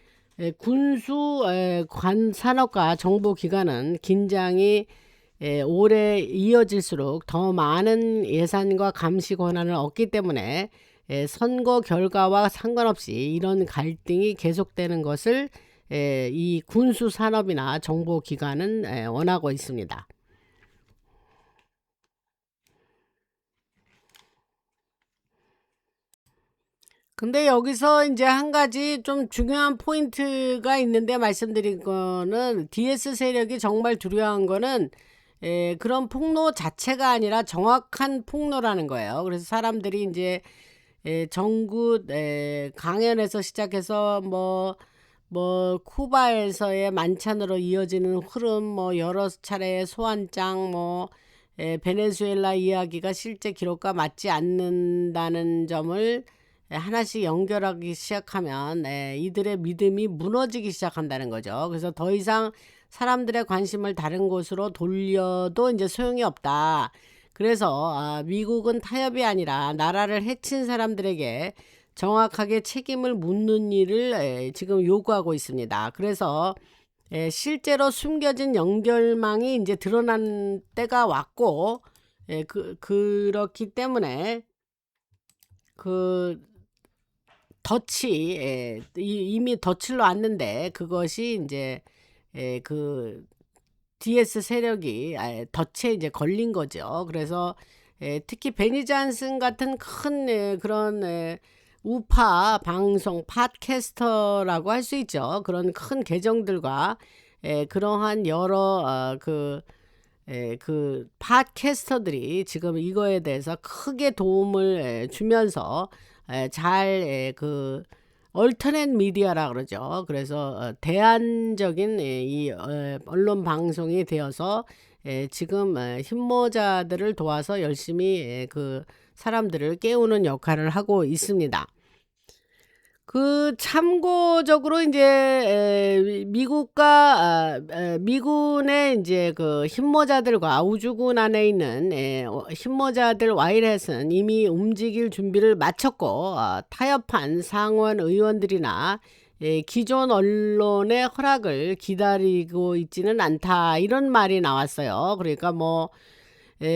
군수 산업과 정보기관은 긴장이 오래 이어질수록 더 많은 예산과 감시 권한을 얻기 때문에 선거 결과와 상관없이 이런 갈등이 계속되는 것을 이 군수 산업이나 정보기관은 원하고 있습니다. 근데 여기서 이제 한 가지 좀 중요한 포인트가 있는데, 말씀드린 거는 DS 세력이 정말 두려워한 거는 그런 폭로 자체가 아니라 정확한 폭로라는 거예요. 그래서 사람들이 이제 정굿 강연에서 시작해서 뭐 쿠바에서의 만찬으로 이어지는 흐름, 뭐 여러 차례의 소환장, 뭐 베네수엘라 이야기가 실제 기록과 맞지 않는다는 점을 하나씩 연결하기 시작하면 이들의 믿음이 무너지기 시작한다는 거죠. 그래서 더 이상 사람들의 관심을 다른 곳으로 돌려도 이제 소용이 없다. 그래서 미국은 타협이 아니라 나라를 해친 사람들에게 정확하게 책임을 묻는 일을 지금 요구하고 있습니다. 그래서 실제로 숨겨진 연결망이 이제 드러난 때가 왔고, 그렇기 때문에 그 이미 덫을 놨는데, 그것이 이제 그 DS 세력이 덫에 이제 걸린 거죠. 그래서 특히 베니 잔슨 같은 큰 그런 우파 방송 팟캐스터라고 할 수 있죠. 그런 큰 계정들과 그러한 여러 그 팟캐스터들이 지금 이거에 대해서 크게 도움을 주면서 그 얼터넷 미디어라 그러죠. 그래서 대안적인 이 언론 방송이 되어서 지금 흰모자들을 도와서 열심히 그 사람들을 깨우는 역할을 하고 있습니다. 그 참고적으로 이제 미군의 이제 그 흰모자들과 우주군 안에 있는 흰모자들 와이렛은 이미 움직일 준비를 마쳤고 타협한 상원 의원들이나 기존 언론의 허락을 기다리고 있지는 않다, 이런 말이 나왔어요. 그러니까 뭐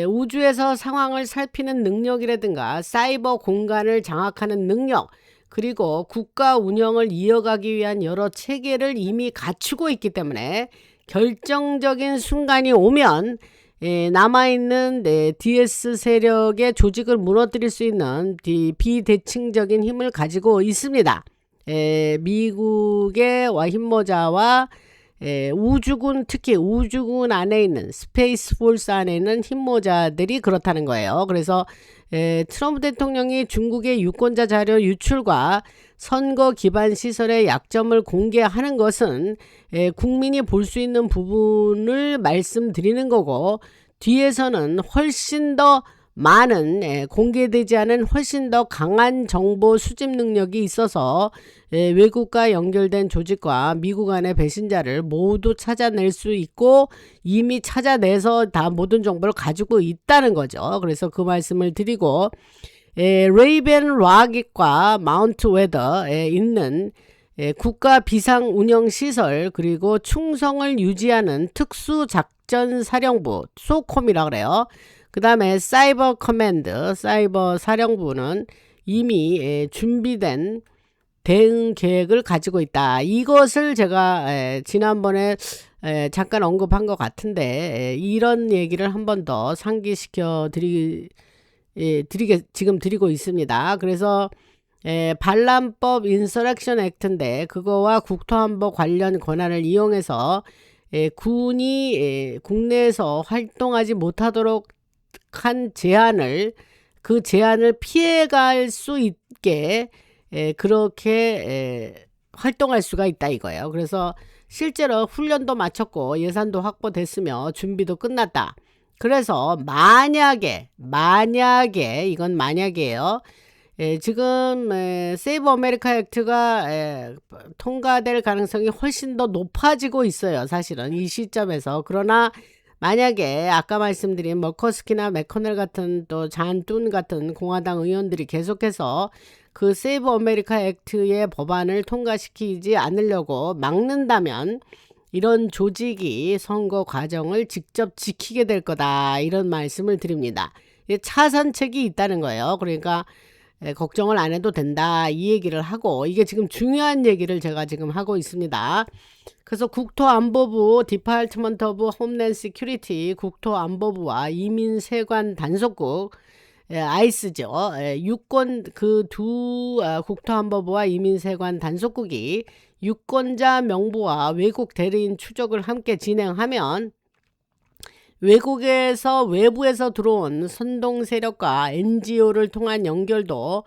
우주에서 상황을 살피는 능력이라든가 사이버 공간을 장악하는 능력, 그리고 국가 운영을 이어가기 위한 여러 체계를 이미 갖추고 있기 때문에 결정적인 순간이 오면 남아있는 DS 세력의 조직을 무너뜨릴 수 있는 비대칭적인 힘을 가지고 있습니다. 미국의 흰모자와 우주군, 특히 우주군 안에 있는 스페이스 폴스 안에 있는 흰모자들이 그렇다는 거예요. 그래서 트럼프 대통령이 중국의 유권자 자료 유출과 선거 기반 시설의 약점을 공개하는 것은 국민이 볼 수 있는 부분을 말씀드리는 거고, 뒤에서는 훨씬 더 많은 공개되지 않은 훨씬 더 강한 정보 수집 능력이 있어서 외국과 연결된 조직과 미국 안의 배신자를 모두 찾아낼 수 있고 이미 찾아내서 다 모든 정보를 가지고 있다는 거죠. 그래서 그 말씀을 드리고, 레이벤 락과 마운트 웨더에 있는 국가 비상 운영 시설, 그리고 충성을 유지하는 특수작전사령부 소콤이라고 그래요. 그 다음에 사이버 커맨드, 사이버 사령부는 이미 준비된 대응 계획을 가지고 있다. 이것을 제가 지난번에 잠깐 언급한 것 같은데 이런 얘기를 한 번 더 상기시켜 지금 드리고 있습니다. 그래서 반란법 인서렉션 액트인데 그거와 국토안보 관련 권한을 이용해서 군이 국내에서 활동하지 못하도록 한 그 제한을 피해갈 수 있게 그렇게 활동할 수가 있다 이거예요. 그래서 실제로 훈련도 마쳤고 예산도 확보됐으며 준비도 끝났다. 그래서 만약에 이건 만약이에요. 지금 세이브 아메리카 액트가 통과될 가능성이 훨씬 더 높아지고 있어요. 사실은 이 시점에서. 그러나 만약에 아까 말씀드린 머커스키나 맥커넬 같은 또 잔 뚠 같은 공화당 의원들이 계속해서 그 세이브 아메리카 액트의 법안을 통과시키지 않으려고 막는다면 이런 조직이 선거 과정을 직접 지키게 될 거다, 이런 말씀을 드립니다. 차선책이 있다는 거예요. 그러니까 걱정을 안 해도 된다, 이 얘기를 하고, 이게 지금 중요한 얘기를 제가 지금 하고 있습니다. 그래서 국토안보부 디파트먼트 오브 홈랜드 시큐리티, 국토안보부와 이민세관 단속국 아이스죠. 유권 그 두 국토안보부와 이민세관 단속국이 유권자 명부와 외국 대리인 추적을 함께 진행하면 외부에서 들어온 선동 세력과 NGO를 통한 연결도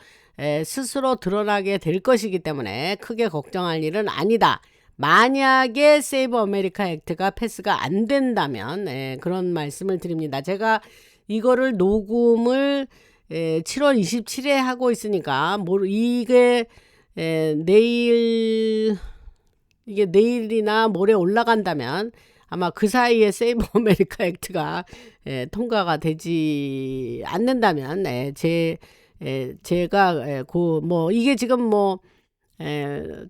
스스로 드러나게 될 것이기 때문에 크게 걱정할 일은 아니다. 만약에 세이브 아메리카 액트가 패스가 안 된다면 그런 말씀을 드립니다. 제가 이거를 녹음을 7월 27일에 하고 있으니까 이게 내일이나 모레 올라간다면 아마 그 사이에 세이브 아메리카 액트가 통과가 되지 않는다면 제가 이게 지금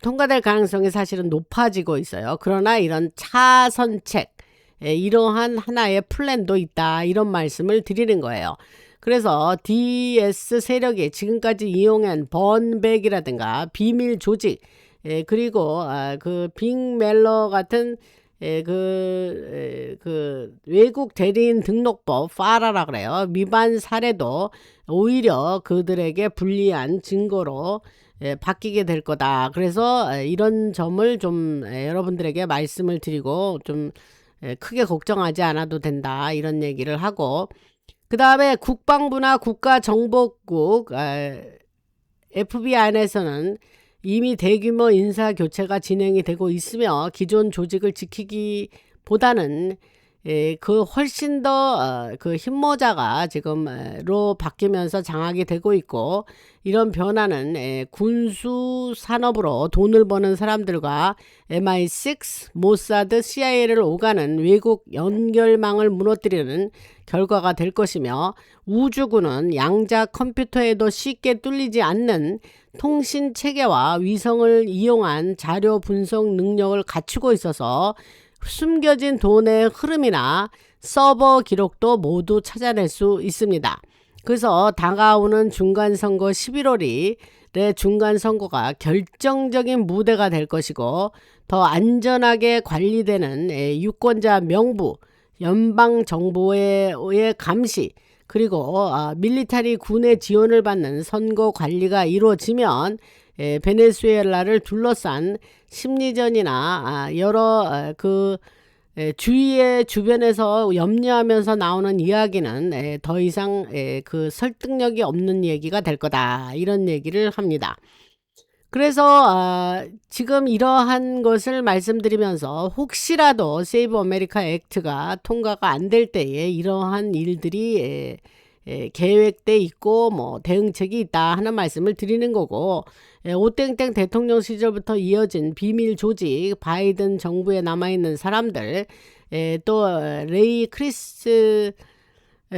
통과될 가능성이 사실은 높아지고 있어요. 그러나 이런 차선책, 이러한 하나의 플랜도 있다, 이런 말씀을 드리는 거예요. 그래서 DS 세력이 지금까지 이용한 번백이라든가 비밀 조직, 그리고 그 빅 멜러 같은 그 외국 대리인 등록법 파라라 그래요. 위반 사례도 오히려 그들에게 불리한 증거로 바뀌게 될 거다. 그래서 이런 점을 좀 여러분들에게 말씀을 드리고 좀 크게 걱정하지 않아도 된다. 이런 얘기를 하고, 그 다음에 국방부나 국가정보국 FBI 안에서는 이미 대규모 인사 교체가 진행이 되고 있으며 기존 조직을 지키기보다는 그 훨씬 더 그 힘모자가 지금로 바뀌면서 장악이 되고 있고, 이런 변화는 군수 산업으로 돈을 버는 사람들과 MI6, 모사드, CIA를 오가는 외국 연결망을 무너뜨리는 결과가 될 것이며, 우주군은 양자 컴퓨터에도 쉽게 뚫리지 않는 통신 체계와 위성을 이용한 자료 분석 능력을 갖추고 있어서 숨겨진 돈의 흐름이나 서버 기록도 모두 찾아낼 수 있습니다. 그래서 다가오는 중간선거 11월이 중간선거가 결정적인 무대가 될 것이고, 더 안전하게 관리되는 유권자 명부, 연방정보의 감시, 그리고 밀리터리 군의 지원을 받는 선거 관리가 이루어지면 베네수엘라를 둘러싼 심리전이나 여러 그 주위의 주변에서 염려하면서 나오는 이야기는 더 이상 그 설득력이 없는 얘기가 될 거다. 이런 얘기를 합니다. 그래서 지금 이러한 것을 말씀드리면서 혹시라도 세이브 아메리카 액트가 통과가 안 될 때에 이러한 일들이 계획돼 있고 뭐 대응책이 있다 하는 말씀을 드리는 거고, 오땡땡 대통령 시절부터 이어진 비밀 조직, 바이든 정부에 남아있는 사람들, 또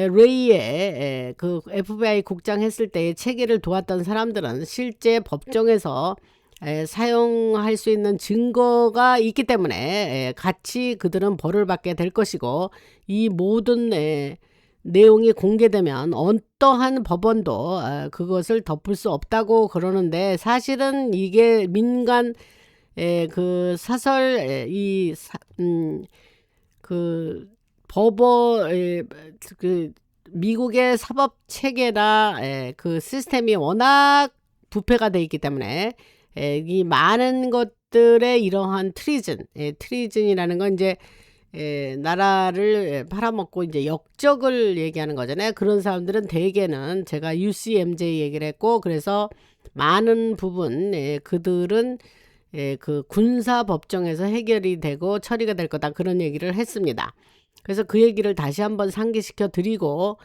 레이의 그 FBI 국장 했을 때의 체계를 도왔던 사람들은 실제 법정에서 사용할 수 있는 증거가 있기 때문에 같이 그들은 벌을 받게 될 것이고, 이 모든 내용이 공개되면 어떠한 법원도 그것을 덮을 수 없다고 그러는데, 사실은 이게 민간 그 사설 그 법원 그 미국의 사법 체계나 그 시스템이 워낙 부패가 돼 있기 때문에 이 많은 것들의 이러한 트리즌이라는 건 이제 나라를 팔아먹고 이제 역적을 얘기하는 거잖아요. 그런 사람들은 대개는 제가 UCMJ 얘기를 했고, 그래서 많은 부분 그들은 그 군사법정에서 해결이 되고 처리가 될 거다, 그런 얘기를 했습니다. 그래서 그 얘기를 다시 한번 상기시켜 드리고,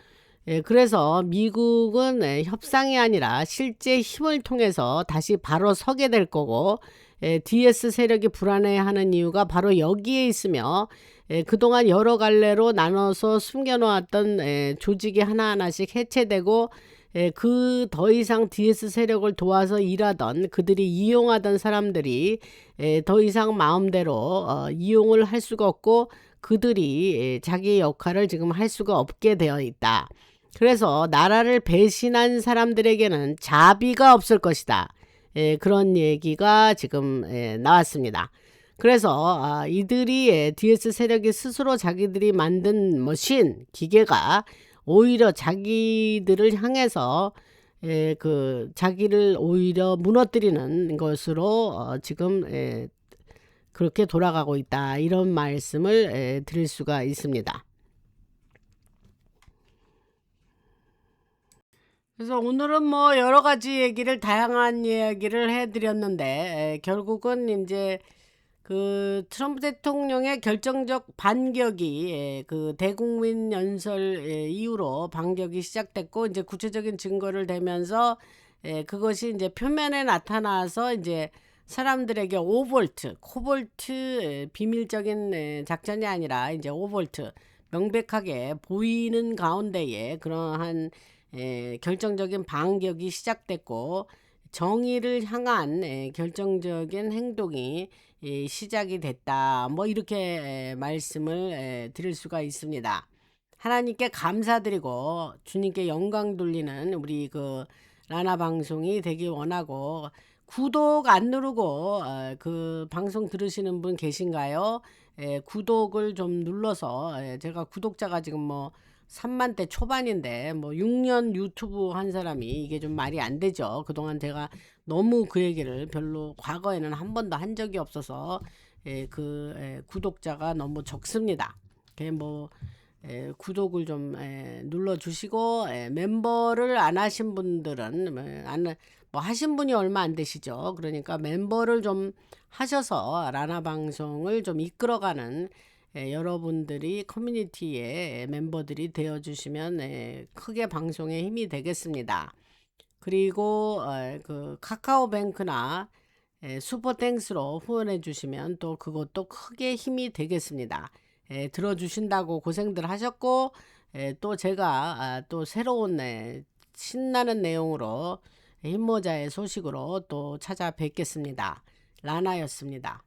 그래서 미국은 협상이 아니라 실제 힘을 통해서 다시 바로 서게 될 거고, DS 세력이 불안해하는 이유가 바로 여기에 있으며, 그동안 여러 갈래로 나눠서 숨겨놓았던 조직이 하나하나씩 해체되고, 그 더 이상 DS 세력을 도와서 일하던 그들이 이용하던 사람들이 더 이상 마음대로 이용을 할 수가 없고, 그들이 자기의 역할을 지금 할 수가 없게 되어 있다. 그래서 나라를 배신한 사람들에게는 자비가 없을 것이다. 그런 얘기가 지금 나왔습니다. 그래서 이들이 DS 세력이 스스로 자기들이 만든 머신, 기계가 오히려 자기들을 향해서 그 자기를 오히려 무너뜨리는 것으로 지금 그렇게 돌아가고 있다, 이런 말씀을 드릴 수가 있습니다. 그래서 오늘은 뭐 여러 가지 얘기를, 다양한 이야기를 해드렸는데, 결국은 이제 그 트럼프 대통령의 결정적 반격이 그 대국민 연설 이후로 반격이 시작됐고, 이제 구체적인 증거를 대면서 그것이 이제 표면에 나타나서 이제 사람들에게 오볼트, 코볼트 비밀적인 작전이 아니라 이제 오볼트 명백하게 보이는 가운데에 그러한 결정적인 반격이 시작됐고, 정의를 향한 결정적인 행동이 시작이 됐다, 뭐 이렇게 말씀을 드릴 수가 있습니다. 하나님께 감사드리고 주님께 영광 돌리는 우리 그 라나 방송이 되기 원하고, 구독 안 누르고 그 방송 들으시는 분 계신가요? 구독을 좀 눌러서 제가 구독자가 지금 뭐 3만대 초반인데 뭐 6년 유튜브 한 사람이 이게 좀 말이 안 되죠. 그동안 제가 너무 그 얘기를 별로 과거에는 한 번도 한 적이 없어서 구독자가 너무 적습니다. 뭐 구독을 좀 눌러주시고 멤버를 안 하신 분들은 뭐 하신 분이 얼마 안 되시죠. 그러니까 멤버를 좀 하셔서 라나 방송을 좀 이끌어가는 여러분들이 커뮤니티의 멤버들이 되어주시면 크게 방송에 힘이 되겠습니다. 그리고 그 카카오뱅크나 슈퍼땡스로 후원해 주시면 또 그것도 크게 힘이 되겠습니다. 들어주신다고 고생들 하셨고 또 제가 또 새로운 신나는 내용으로 힘모자의 소식으로 또 찾아뵙겠습니다. 라나였습니다.